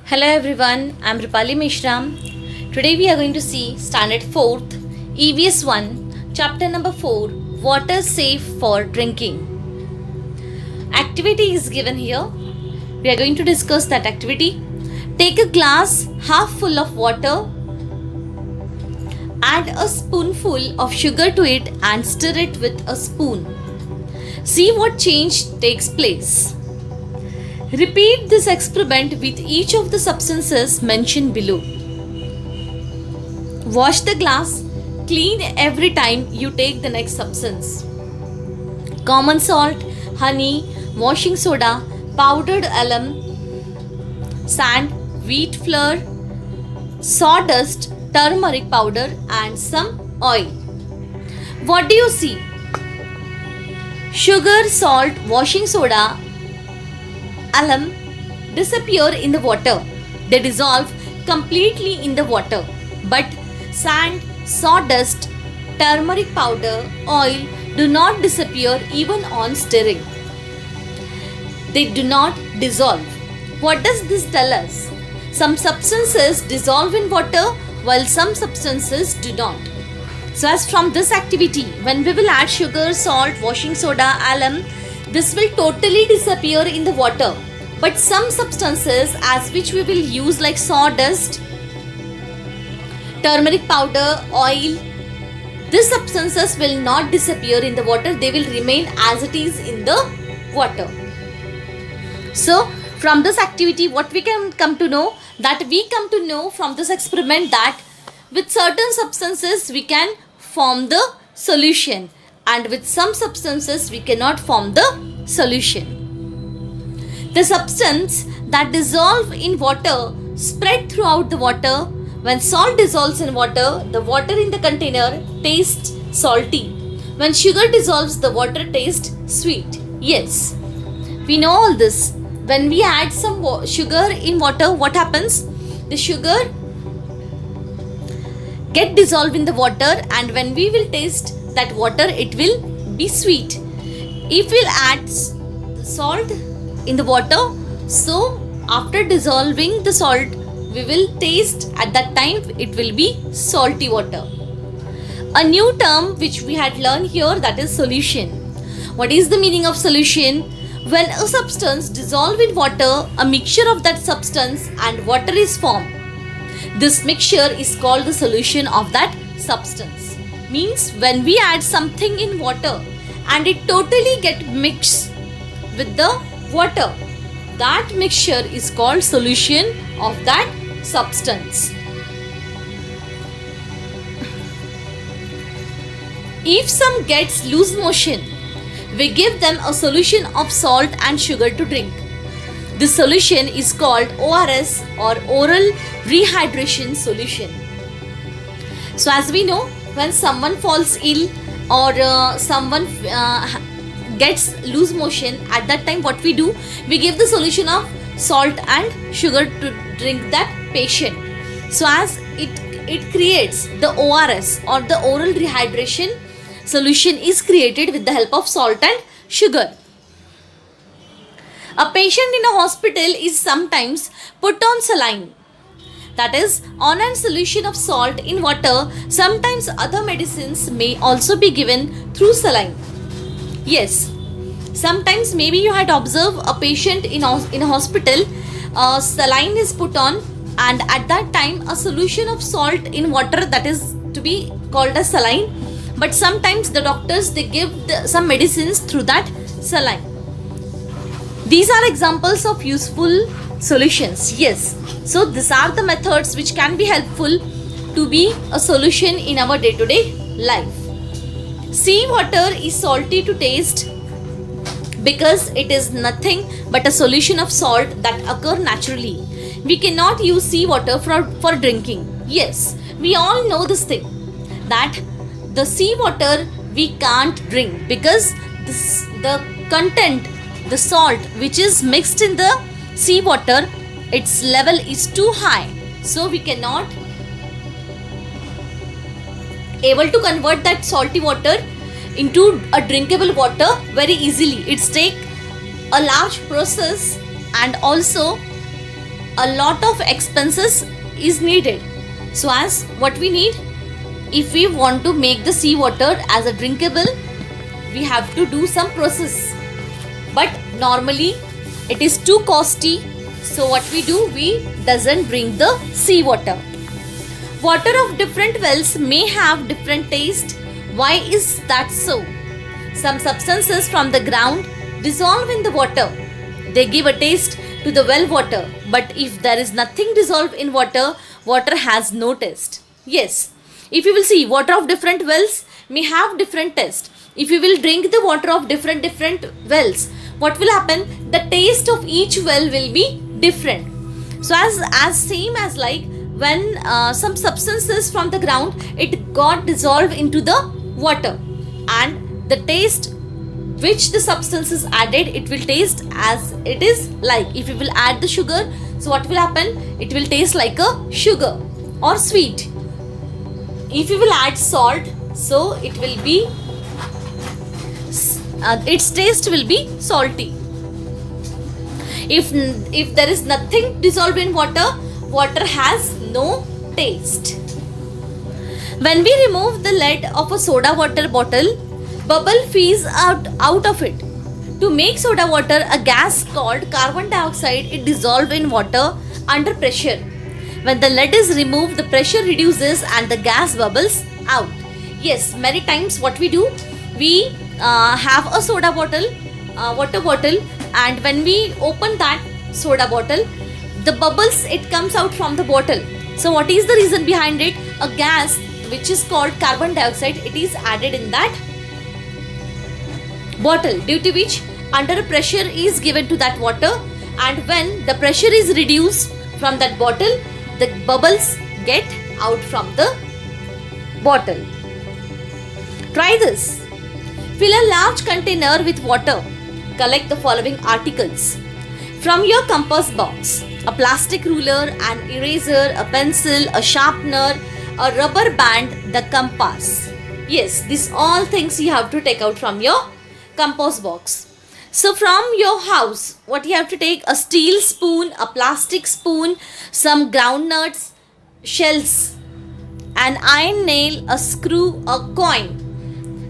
Hello everyone, I'm Rupali Mishra. Today we are going to see Standard 4th, EVS 1, Chapter number 4, Water Safe for Drinking. Activity is given here. We are going to discuss that activity. Take a glass half full of water, add a spoonful of sugar to it and stir it with a spoon. See what change takes place. Repeat this experiment with each of the substances mentioned below. Wash the glass, clean every time you take the next substance. Common salt, honey, washing soda, powdered alum, sand, wheat flour, sawdust, turmeric powder and some oil. What do you see? Sugar, salt, washing soda, alum disappear in the water. They dissolve completely in the water. But sand, sawdust, turmeric powder, oil do not disappear even on stirring. They do not dissolve. What does this tell us? Some substances dissolve in water while some substances do not. So as from this activity, when we will add sugar, salt, washing soda, alum, this will totally disappear in the water. But some substances as which we will use like sawdust, turmeric powder, oil, these substances will not disappear in the water. They will remain as it is in the water. So from this activity what we can come to know, that we come to know from this experiment that with certain substances we can form the solution and with some substances we cannot form the solution. The substance that dissolve in water spread throughout the water. When salt dissolves in water, the water in the container tastes salty. When sugar dissolves, the water tastes sweet. Yes, we know all this. When we add some sugar in water, what happens? The sugar get dissolved in the water, and when we will taste that water, it will be sweet. If we'll add salt in the water, so after dissolving the salt, we will taste at that time it will be salty water. A new term which we had learned here, that is solution. What is the meaning of solution? When a substance dissolves in water, a mixture of that substance and water is formed. This mixture is called the solution of that substance. Means when we add something in water and it totally get mixed with the water, that mixture is called solution of that substance. If some gets loose motion, we give them a solution of salt and sugar to drink. This solution is called ORS or oral rehydration solution. So as we know, when someone falls ill or someone gets loose motion, at that time what we do, we give the solution of salt and sugar to drink that patient. So as it creates the ORS or the oral rehydration solution is created with the help of salt and sugar. A patient in a hospital is sometimes put on saline, that is on a solution of salt in water. Sometimes other medicines may also be given through saline. Yes, sometimes maybe you had observed a patient in a hospital, saline is put on, and at that time a solution of salt in water, that is to be called as saline. But sometimes the doctors, they give some medicines through that saline. These are examples of useful solutions. Yes, so these are the methods which can be helpful to be a solution in our day-to-day life. Sea water is salty to taste because it is nothing but a solution of salt that occur naturally. We cannot use sea water for drinking. Yes, we all know this thing, that the sea water we can't drink because the content, the salt which is mixed in the sea water, its level is too high. So we cannot able to convert that salty water into a drinkable water very easily. It's take a large process, and also a lot of expenses is needed. So as what we need, if we want to make the seawater as a drinkable, we have to do some process. But normally it is too costly. So what we do, we doesn't drink the seawater. Water of different wells may have different taste. Why is that so? Some substances from the ground dissolve in the water. They give a taste to the well water. But if there is nothing dissolved in water, water has no taste. Yes, if you will see, water of different wells may have different taste. If you will drink the water of different wells, what will happen? The taste of each well will be different. So as same as like when some substances from the ground, it got dissolved into the water, and the taste which the substance is added, it will taste as it is. Like if you will add the sugar, so what will happen? It will taste like a sugar or sweet. If you will add salt, so it will be its taste will be salty. If there is nothing dissolved in water, water has no taste. When we remove the lid of a soda water bottle, bubble freeze out of it. To make soda water, a gas called carbon dioxide is dissolved in water under pressure. When the lid is removed, the pressure reduces and the gas bubbles out. Yes, many times what we do, we have a soda bottle, water bottle, and when we open that soda bottle, the bubbles, it comes out from the bottle. So what is the reason behind it? A gas which is called carbon dioxide, it is added in that bottle, due to which under pressure is given to that water, and when the pressure is reduced from that bottle, the bubbles get out from the bottle. Try this. Fill a large container with water. Collect the following articles from your compass box: a plastic ruler, an eraser, a pencil, a sharpener, a rubber band, the compass. Yes, these all things you have to take out from your compass box. So from your house, what you have to take? A steel spoon, a plastic spoon, some groundnuts, shells, an iron nail, a screw, a coin.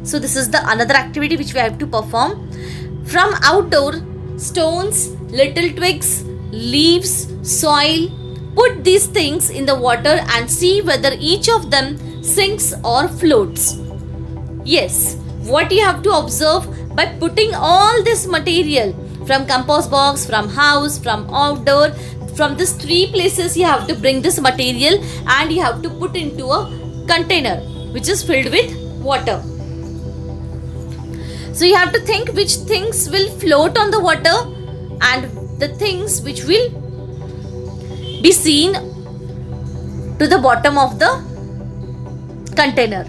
So this is the another activity which we have to perform. From outdoor, stones, little twigs, leaves, soil. Put these things in the water and see whether each of them sinks or floats. Yes, what you have to observe, by putting all this material from compass box, from house, from outdoor, from these three places you have to bring this material and you have to put into a container which is filled with water. So you have to think which things will float on the water and the things which will be seen to the bottom of the container.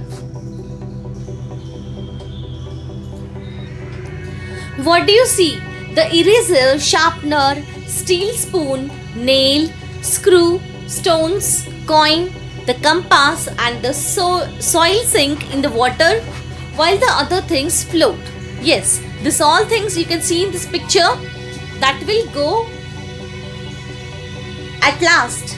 What do you see? The eraser, sharpener, steel spoon, nail, screw, stones, coin, the compass and the soil sink in the water while the other things float. Yes, this all things you can see in this picture that will go at last,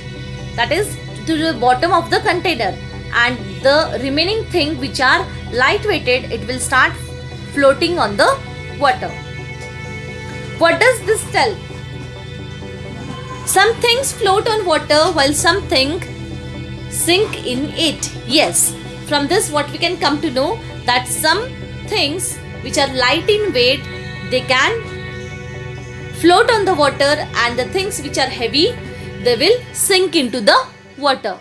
that is to the bottom of the container, and the remaining thing which are lightweighted, it will start floating on the water. What does this tell? Some things float on water while something sink in it. Yes, from this what we can come to know, that some things which are light in weight, they can float on the water, and the things which are heavy, they will sink into the water.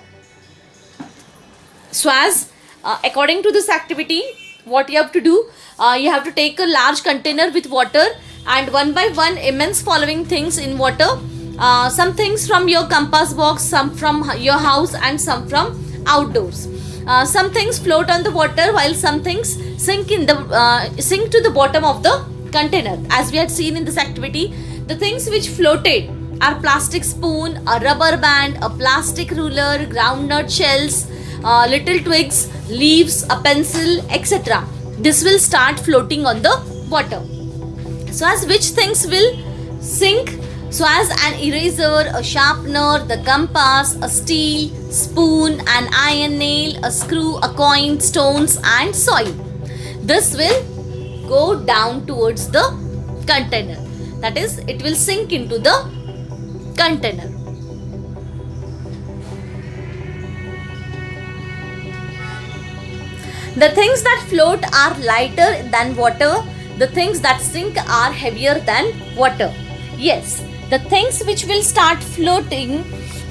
So as according to this activity, what you have to do, you have to take a large container with water and one by one immense following things in water. Some things from your compass box, some from your house and some from outdoors. Some things float on the water while some things sink to the bottom of the container. As we had seen in this activity, the things which floated are plastic spoon, a rubber band, a plastic ruler, groundnut shells, little twigs, leaves, a pencil, etc. This will start floating on the water. So as which things will sink So as an eraser, a sharpener, the compass, a steel, spoon, an iron nail, a screw, a coin, stones and soil. This will go down towards the container. That is, it will sink into the container. The things that float are lighter than water. The things that sink are heavier than water. Yes, the things which will start floating,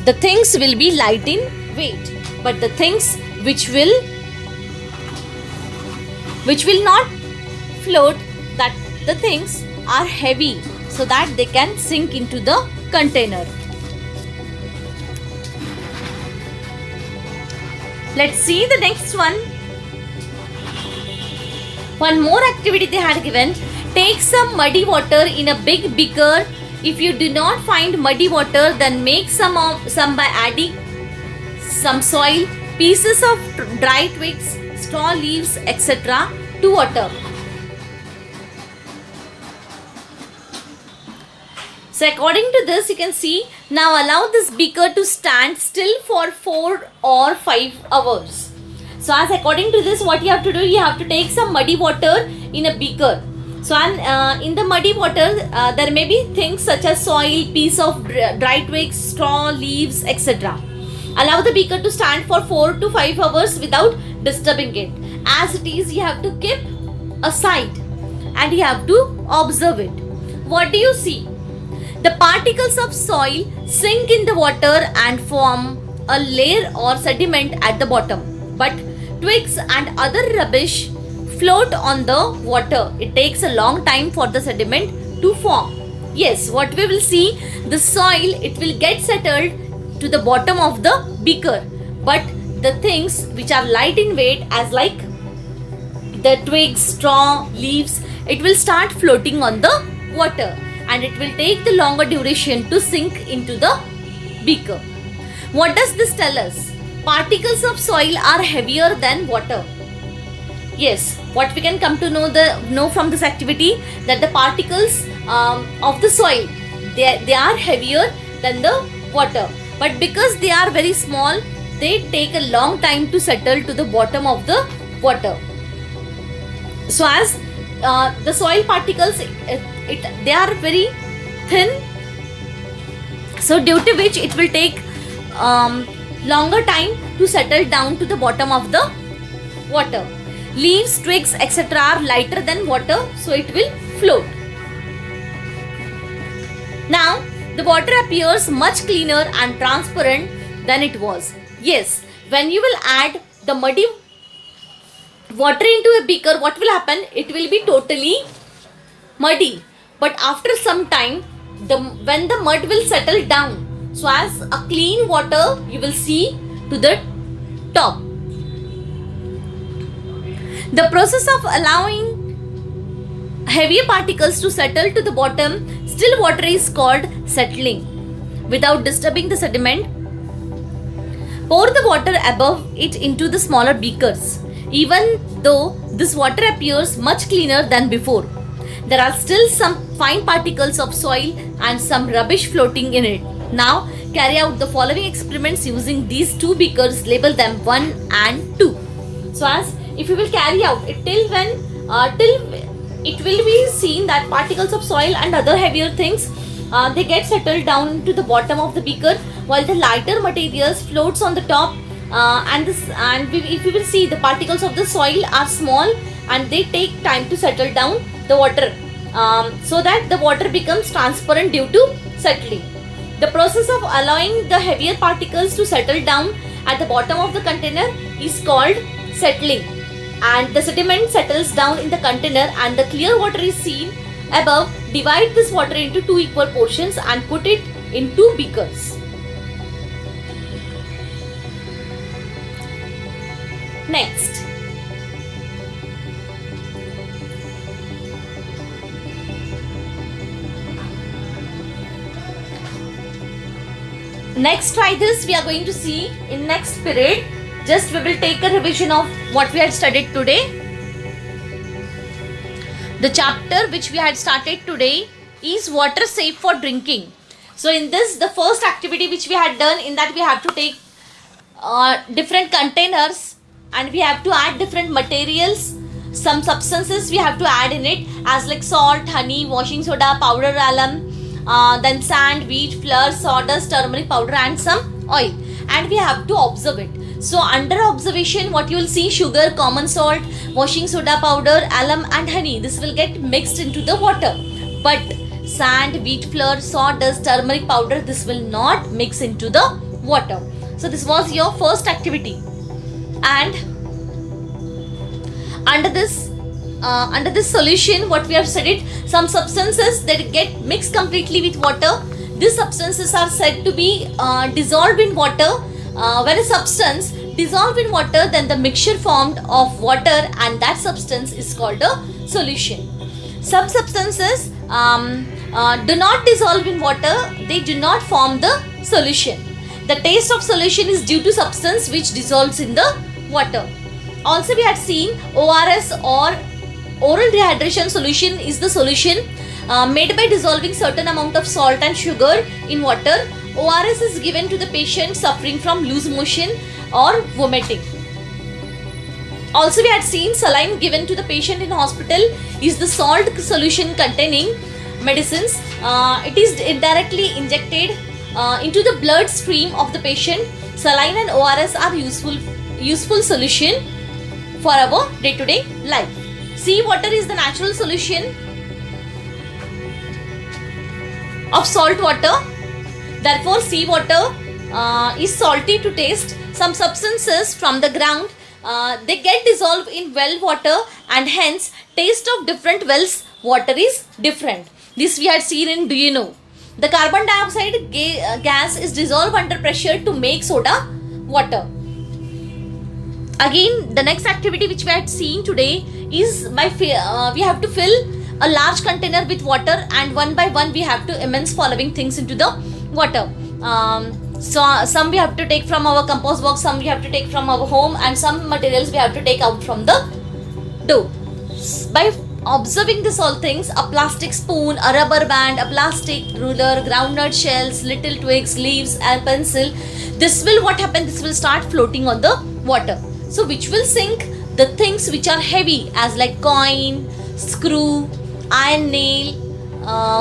the things will be light in weight. But the things which will not float, that the things are heavy, so that they can sink into the container. Let's see the next one. One more activity they had given. Take some muddy water in a big beaker. If you do not find muddy water, then make some by adding some soil, pieces of dry twigs, straw leaves, etc. to water. So according to this, you can see, now allow this beaker to stand still for 4 or 5 hours. So as according to this, what you have to do, you have to take some muddy water in a beaker. So in the muddy water, there may be things such as soil, piece of dry twigs, straw, leaves, etc. Allow the beaker to stand for 4 to 5 hours without disturbing it. As it is, you have to keep aside and you have to observe it. What do you see? The particles of soil sink in the water and form a layer or sediment at the bottom. But twigs and other rubbish float on the water. It takes a long time for the sediment to form. Yes, what we will see, the soil, it will get settled to the bottom of the beaker. But the things which are light in weight, as like the twigs, straw, leaves, it will start floating on the water. And it will take the longer duration to sink into the beaker. What does this tell us? Particles of soil are heavier than water. Yes, what we can come to know from this activity, that the particles of the soil, they are heavier than the water. But because they are very small, they take a long time to settle to the bottom of the water. So as the soil particles, they are very thin, so due to which it will take longer time to settle down to the bottom of the water. Leaves, twigs, etc. are lighter than water, so it will float. Now the water appears much cleaner and transparent than it was. Yes, when you will add the muddy water into a beaker, what will happen? It will be totally muddy. But after some time, when the mud will settle down, so as a clean water, you will see to the top. The process of allowing heavier particles to settle to the bottom, still water, is called settling. Without disturbing the sediment, pour the water above it into the smaller beakers. Even though this water appears much cleaner than before, there are still some fine particles of soil and some rubbish floating in it. Now carry out the following experiments using these two beakers. Label them 1 and 2. So as if you will carry out it till it will be seen that particles of soil and other heavier things, they get settled down to the bottom of the beaker, while the lighter materials floats on the top. If you will see, the particles of the soil are small and they take time to settle down the water, so that the water becomes transparent due to settling. The process of allowing the heavier particles to settle down at the bottom of the container is called settling, and the sediment settles down in the container and the clear water is seen above. Divide this water into 2 equal portions and put it in 2 beakers. Next, try this. We are going to see in next period. Just we will take a revision of what we had studied today. The chapter which we had started today is water safe for drinking. So in this, the first activity which we had done, in that we have to take different containers and we have to add different materials, some substances we have to add in it, as like salt, honey, washing soda, powder alum, then sand, wheat flour, sawdust, turmeric powder and some oil, and we have to observe it. So under observation, what you will see: sugar, common salt, washing soda powder, alum and honey, this will get mixed into the water, but sand, wheat flour, sawdust, turmeric powder, this will not mix into the water. So this was your first activity. And under this solution, what we have studied, some substances that get mixed completely with water, these substances are said to be dissolved in water. When a substance dissolved in water, then the mixture formed of water and that substance is called a solution. Some substances do not dissolve in water, they do not form the solution. The taste of solution is due to substance which dissolves in the water. Also we had seen ORS, or oral rehydration solution, is the solution made by dissolving certain amount of salt and sugar in water. ORS is given to the patient suffering from loose motion or vomiting. Also we had seen saline given to the patient in hospital is the salt solution containing medicines. It is indirectly injected into the blood stream of the patient. Saline and ORS are useful solution for our day-to-day life. Sea water is the natural solution of salt water. Therefore, sea water is salty to taste. Some substances from the ground, they get dissolved in well water, and hence taste of different wells water is different. This we had seen in Do You Know. The carbon dioxide gas is dissolved under pressure to make soda water. Again, the next activity which we had seen today is we have to fill a large container with water, and one by one we have to immerse following things into the water. So some we have to take from our compost box, some we have to take from our home, and some materials we have to take out from the door. By observing this all things, a plastic spoon, a rubber band, a plastic ruler, groundnut shells, little twigs, leaves and pencil, this will start floating on the water. So which will sink? The things which are heavy, as like coin, screw, iron nail,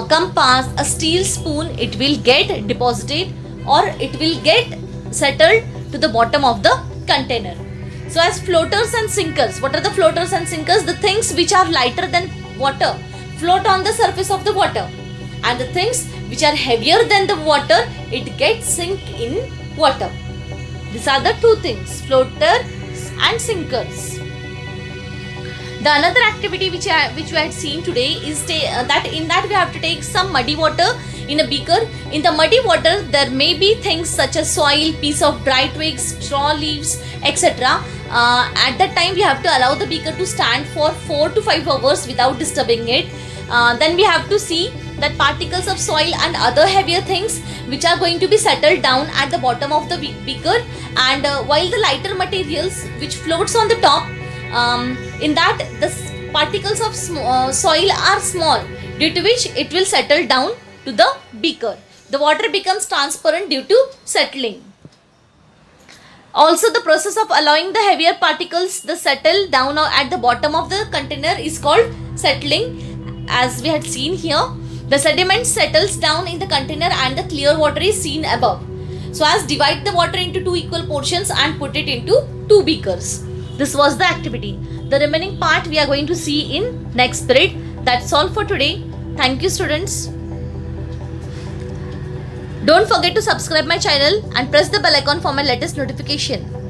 compass, a steel spoon, it will get deposited or it will get settled to the bottom of the container. So as floaters and sinkers, what are the floaters and sinkers? The things which are lighter than water float on the surface of the water, and the things which are heavier than the water, it gets sink in water. These are the two things, floaters and sinkers. The another activity which we had seen today is that we have to take some muddy water in a beaker. In the muddy water, there may be things such as soil, piece of dry twigs, straw leaves, etc. At that time, we have to allow the beaker to stand for 4 to 5 hours without disturbing it. Then we have to see that particles of soil and other heavier things which are going to be settled down at the bottom of the beaker, and while the lighter materials which floats on the top, in that the particles of soil are small, due to which it will settle down to the beaker. The water becomes transparent due to settling. Also, the process of allowing the heavier particles to settle down at the bottom of the container is called settling. As we had seen here, the sediment settles down in the container and the clear water is seen above. So as divide the water into 2 equal portions and put it into 2 beakers. This was the activity. The remaining part we are going to see in next period. That's all for today. Thank you, students. Don't forget to subscribe my channel and press the bell icon for my latest notification.